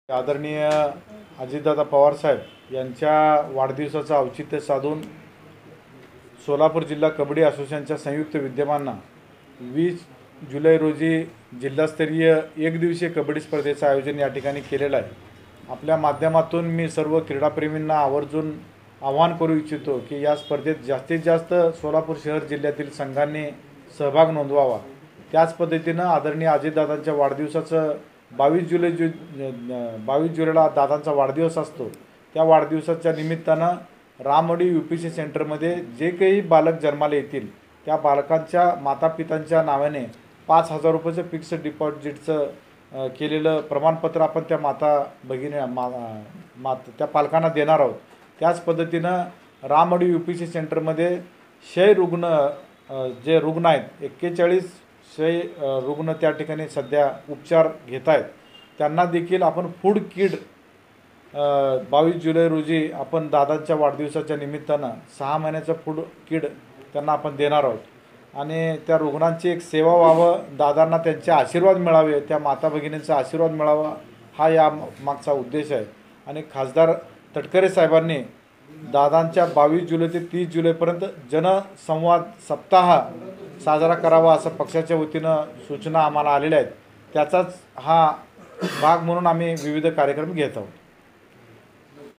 आदरणीय अजितदादा पवार साहेब यांच्या वाढदिवसाचं औचित्य साधून सोलापूर जिल्हा कबड्डी असोसिएशनच्या संयुक्त विद्यमानं 20 जुलै रोजी जिल्हास्तरीय एकदिवसीय कबड्डी स्पर्धेचं आयोजन या ठिकाणी केलेलं आहे। आपल्या माध्यमातून मी सर्व क्रीडाप्रेमींना आवर्जून आवाहन करू इच्छितो की या स्पर्धेत जास्तीत जास्त सोलापूर शहर जिल्ह्यातील संघांनी सहभाग नोंदवावा। त्याच पद्धतीनं आदरणीय अजितदादांच्या वाढदिवसाचं 22 जुलैला दादांचा वाढदिवस असतो। त्या वाढदिवसाच्या निमित्तानं रामवाडी UPC सेंटरमध्ये जे काही बालक जन्माला येतील त्या बालकांच्या मातापितांच्या नावाने 5,000 रुपयाचं फिक्स डिपॉझिटचं केलेलं प्रमाणपत्र आपण त्या त्या पालकांना देणार आहोत। त्याच पद्धतीनं रामवाडी UPC सेंटरमध्ये क्षय रुग्ण जे रुग्ण आहेत 41 क्षय रुग्ण त्या ठिकाणी सध्या उपचार घेत आहेत। त्यांना देखील आपण फूड किट 22 जुलै रोजी आपण दादांच्या वाढदिवसाच्या निमित्तानं 6 महिन्याचं फूड किट त्यांना आपण देणार आहोत आणि त्या रुग्णांची एक सेवा व्हावं, दादांना त्यांचे आशीर्वाद मिळावे, त्या माता भगिनींचा आशीर्वाद मिळावा हा या मागचा उद्देश आहे। आणि खासदार तटकरे साहेबांनी दादांच्या 22 जुलै ते 30 जुलैपर्यंत जनसंवाद सप्ताह साजरा करावा असं पक्षाच्या वतीनं सूचना आम्हाला आलेल्या आहेत। त्याचाच हा भाग म्हणून आम्ही विविध कार्यक्रम घेत आहोत।